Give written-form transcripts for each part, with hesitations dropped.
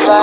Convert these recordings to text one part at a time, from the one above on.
Salut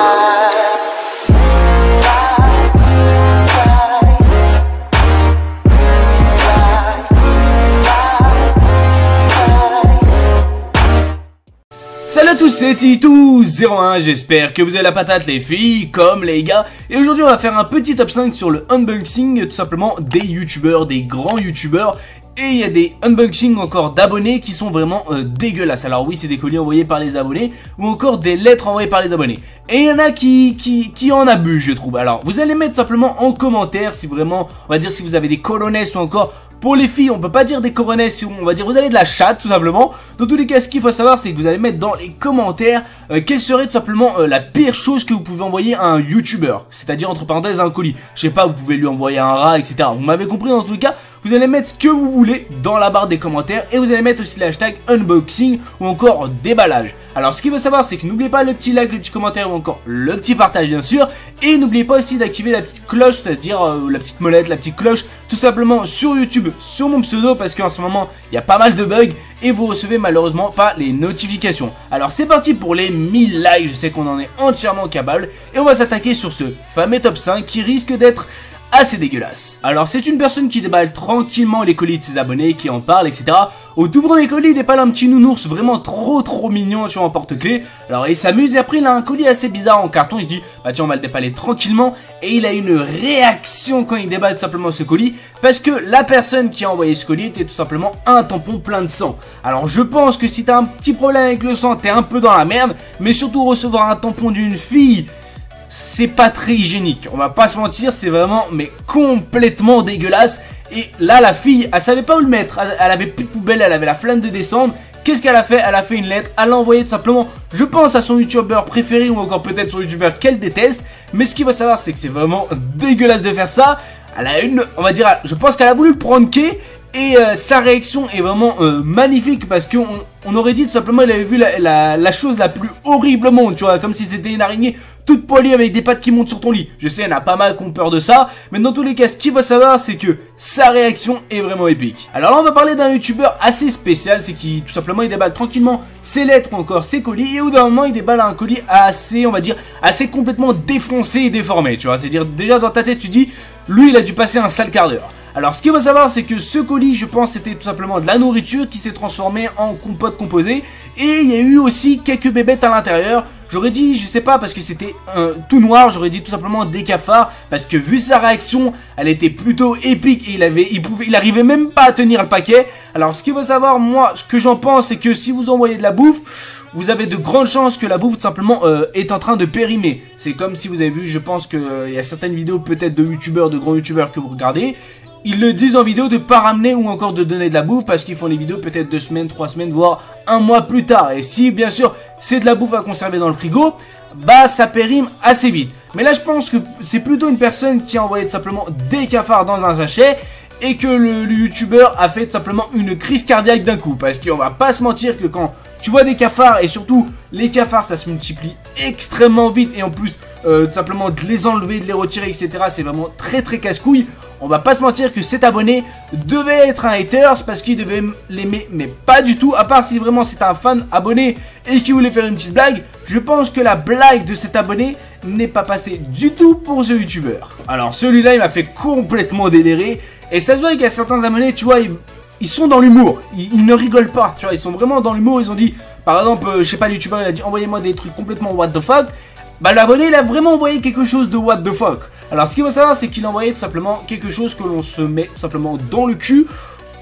à tous, c'est Titou01, j'espère que vous avez la patate les filles comme les gars. Et aujourd'hui on va faire un petit top 5 sur le unboxing tout simplement des youtubeurs, des grands youtubeurs. Et il y a des unboxings encore d'abonnés qui sont vraiment dégueulasses. Alors oui, c'est des colis envoyés par les abonnés ou encore des lettres envoyées par les abonnés. Et il y en a qui en abusent, je trouve. Alors vous allez mettre simplement en commentaire si vraiment, on va dire si vous avez des colonesses ou encore... Pour les filles, on peut pas dire des coronesses, on va dire vous avez de la chatte tout simplement. Dans tous les cas, ce qu'il faut savoir, c'est que vous allez mettre dans les commentaires quelle serait tout simplement la pire chose que vous pouvez envoyer à un youtubeur. C'est-à-dire entre parenthèses un colis. Je sais pas, vous pouvez lui envoyer un rat, etc. Vous m'avez compris. Dans tous les cas, vous allez mettre ce que vous voulez dans la barre des commentaires. Et vous allez mettre aussi le hashtag unboxing ou encore déballage. Alors ce qu'il faut savoir, c'est que n'oubliez pas le petit like, le petit commentaire ou encore le petit partage bien sûr. Et n'oubliez pas aussi d'activer la petite cloche, c'est-à-dire la petite molette, la petite cloche, tout simplement sur YouTube, sur mon pseudo, parce qu'en ce moment il y a pas mal de bugs et vous recevez malheureusement pas les notifications. Alors c'est parti pour les 1000 likes, je sais qu'on en est entièrement capable. Et on va s'attaquer sur ce fameux top 5 qui risque d'être assez dégueulasse. Alors c'est une personne qui déballe tranquillement les colis de ses abonnés, qui en parle, etc. Au tout premier colis, il déballe un petit nounours vraiment trop mignon, tu vois, en porte-clés. Alors il s'amuse et après il a un colis assez bizarre en carton, il se dit bah tiens on va le déballer tranquillement. Et il a une réaction quand il déballe simplement ce colis, parce que la personne qui a envoyé ce colis était tout simplement un tampon plein de sang. Alors je pense que si t'as un petit problème avec le sang, t'es un peu dans la merde, mais surtout recevoir un tampon d'une fille, c'est pas très hygiénique, on va pas se mentir, c'est vraiment mais complètement dégueulasse. Et là la fille, elle savait pas où le mettre, elle avait plus de poubelle, elle avait la flemme de descendre. Qu'est-ce qu'elle a fait? Elle a fait une lettre, elle l'a envoyée tout simplement, je pense à son youtubeur préféré ou encore peut-être son youtubeur qu'elle déteste. Mais ce qu'il faut savoir, c'est que c'est vraiment dégueulasse de faire ça. Elle a une, on va dire, je pense qu'elle a voulu le prendre et sa réaction est vraiment magnifique, parce qu'on aurait dit tout simplement il avait vu la chose la plus horrible au monde, tu vois, comme si c'était une araignée toute poilue avec des pattes qui montent sur ton lit. Je sais, il y en a pas mal qui ont peur de ça, mais dans tous les cas, ce qu'il faut savoir, c'est que sa réaction est vraiment épique. Alors là, on va parler d'un youtubeur assez spécial, c'est qui tout simplement il déballe tranquillement ses lettres ou encore ses colis, et au bout d'un moment il déballe un colis assez, on va dire, assez complètement défoncé et déformé, tu vois. C'est-à-dire déjà dans ta tête tu dis, lui il a dû passer un sale quart d'heure. Alors ce qu'il faut savoir, c'est que ce colis, je pense, c'était tout simplement de la nourriture qui s'est transformée en compote composée. Et il y a eu aussi quelques bébêtes à l'intérieur. J'aurais dit, je sais pas, parce que c'était tout noir, j'aurais dit tout simplement des cafards. Parce que vu sa réaction, elle était plutôt épique et il arrivait même pas à tenir le paquet. Alors ce qu'il faut savoir, moi, ce que j'en pense, c'est que si vous envoyez de la bouffe, vous avez de grandes chances que la bouffe tout simplement est en train de périmer. C'est comme si vous avez vu, je pense qu'il y a certaines vidéos peut-être de youtubeurs, de grands youtubeurs que vous regardez. Ils le disent en vidéo de pas ramener ou encore de donner de la bouffe, parce qu'ils font les vidéos peut-être 2 semaines, 3 semaines, voire un mois plus tard. Et si bien sûr c'est de la bouffe à conserver dans le frigo, bah ça périme assez vite. Mais là je pense que c'est plutôt une personne qui a envoyé tout simplement des cafards dans un sachet, et que le youtubeur a fait tout simplement une crise cardiaque d'un coup. Parce qu'on va pas se mentir que quand tu vois des cafards, et surtout les cafards ça se multiplie extrêmement vite, et en plus tout simplement de les enlever, de les retirer, etc. c'est vraiment très casse-couille. On va pas se mentir que cet abonné devait être un haters, parce qu'il devait l'aimer, mais pas du tout. À part si vraiment c'est un fan abonné et qui voulait faire une petite blague. Je pense que la blague de cet abonné n'est pas passée du tout pour ce youtubeur. Alors celui-là il m'a fait complètement délirer. Et ça se voit qu'il y a certains abonnés, tu vois, ils sont dans l'humour, ils ne rigolent pas, tu vois, ils sont vraiment dans l'humour. Ils ont dit, par exemple, je sais pas, le youtubeur il a dit envoyez-moi des trucs complètement what the fuck. Bah l'abonné il a vraiment envoyé quelque chose de what the fuck. Alors ce qu'il faut savoir, c'est qu'il a envoyé tout simplement quelque chose que l'on se met tout simplement dans le cul,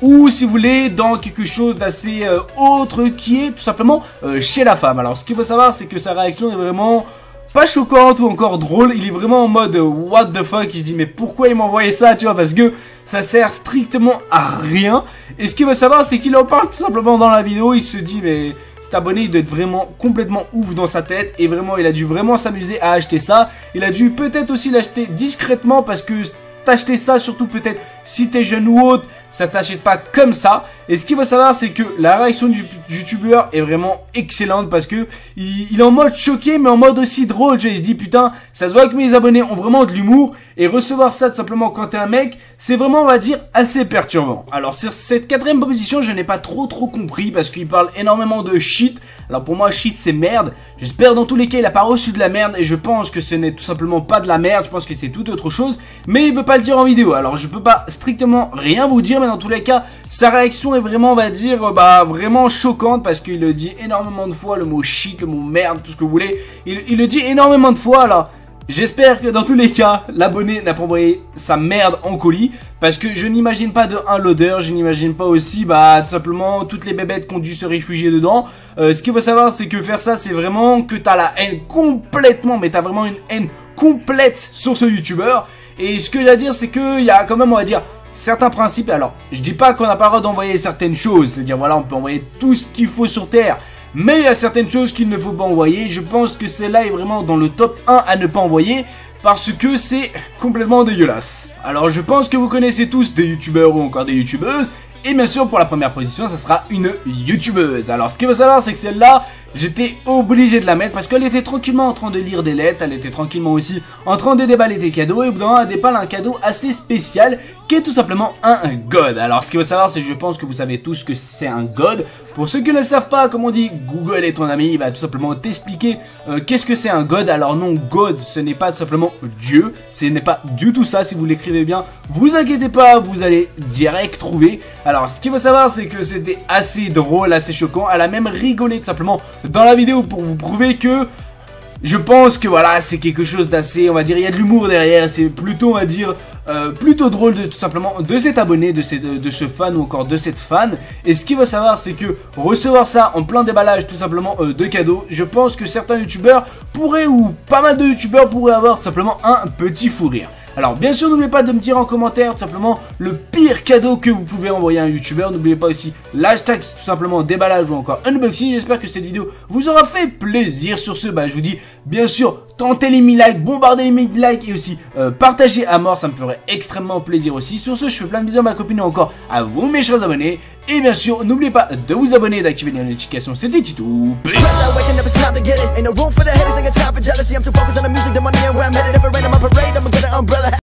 ou si vous voulez dans quelque chose d'assez autre, qui est tout simplement chez la femme. Alors ce qu'il faut savoir, c'est que sa réaction est vraiment pas choquante ou encore drôle. Il est vraiment en mode what the fuck. Il se dit mais pourquoi il m'a envoyé ça, tu vois, parce que ça sert strictement à rien. Et ce qu'il veut savoir, c'est qu'il en parle tout simplement dans la vidéo. Il se dit mais cet abonné il doit être vraiment complètement ouf dans sa tête, et vraiment il a dû vraiment s'amuser à acheter ça. Il a dû peut-être aussi l'acheter discrètement, parce que t'acheter ça surtout peut-être si t'es jeune ou autre, ça s'achète pas comme ça. Et ce qu'il faut savoir, c'est que la réaction du youtubeur est vraiment excellente parce que il est en mode choqué, mais en mode aussi drôle. Tu vois, il se dit putain, ça se voit que mes abonnés ont vraiment de l'humour. Et recevoir ça tout simplement quand t'es un mec, c'est vraiment, on va dire, assez perturbant. Alors sur cette quatrième proposition, je n'ai pas trop compris parce qu'il parle énormément de shit. Alors pour moi, shit c'est merde. J'espère dans tous les cas il a pas reçu de la merde et je pense que ce n'est tout simplement pas de la merde. Je pense que c'est tout autre chose, mais il veut pas le dire en vidéo. Alors je peux pas strictement rien vous dire, mais dans tous les cas, sa réaction est vraiment, on va dire, vraiment choquante parce qu'il le dit énormément de fois, le mot shit, le mot merde, tout ce que vous voulez. Il le dit énormément de fois. Alors j'espère que dans tous les cas, l'abonné n'a pas envoyé sa merde en colis. Parce que je n'imagine pas de un l'odeur, je n'imagine pas aussi tout simplement toutes les bébêtes qui ont dû se réfugier dedans. Ce qu'il faut savoir, c'est que faire ça, c'est vraiment que t'as la haine complètement, mais t'as vraiment une haine complète sur ce youtubeur. Et ce que j'ai à dire, c'est qu'il y a quand même, on va dire, certains principes. Alors, je dis pas qu'on n'a pas le droit d'envoyer certaines choses, c'est-à-dire voilà, on peut envoyer tout ce qu'il faut sur Terre. Mais il y a certaines choses qu'il ne faut pas envoyer. Je pense que celle-là est vraiment dans le top 1 à ne pas envoyer parce que c'est complètement dégueulasse. Alors je pense que vous connaissez tous des youtubeurs ou encore des youtubeuses. Et bien sûr pour la première position ça sera une youtubeuse. Alors ce qu'il faut savoir c'est que celle-là j'étais obligé de la mettre parce qu'elle était tranquillement en train de lire des lettres. Elle était tranquillement aussi en train de déballer des cadeaux. Et au bout d'un moment elle déballe un cadeau assez spécial qui est tout simplement un god. Alors ce qu'il faut savoir c'est que je pense que vous savez tous que c'est un god. Pour ceux qui ne le savent pas, comme on dit, Google est ton ami, il va tout simplement t'expliquer qu'est-ce que c'est un god. Alors non, god ce n'est pas tout simplement Dieu, ce n'est pas du tout ça. Si vous l'écrivez bien, vous inquiétez pas, vous allez direct trouver. Alors ce qu'il faut savoir c'est que c'était assez drôle, assez choquant. Elle a même rigolé tout simplement dans la vidéo pour vous prouver que je pense que voilà c'est quelque chose d'assez, on va dire, il y a de l'humour derrière. C'est plutôt, on va dire, plutôt drôle tout simplement de cet abonné, de ce fan ou encore de cette fan. Et ce qu'il faut savoir c'est que recevoir ça en plein déballage tout simplement de cadeaux, je pense que certains youtubeurs pourraient, ou pas mal de youtubeurs pourraient avoir tout simplement un petit fou rire. Alors bien sûr n'oubliez pas de me dire en commentaire tout simplement le pire cadeau que vous pouvez envoyer à un youtubeur. N'oubliez pas aussi l'hashtag tout simplement déballage ou encore unboxing. J'espère que cette vidéo vous aura fait plaisir. Sur ce je vous dis bien sûr tentez les 1000 likes, bombardez les 1000 likes et aussi partagez à mort, ça me ferait extrêmement plaisir aussi. Sur ce je fais plein de bisous à ma copine et encore à vous mes chers abonnés. Et bien sûr n'oubliez pas de vous abonner et d'activer les notifications. C'était Titou. Peace.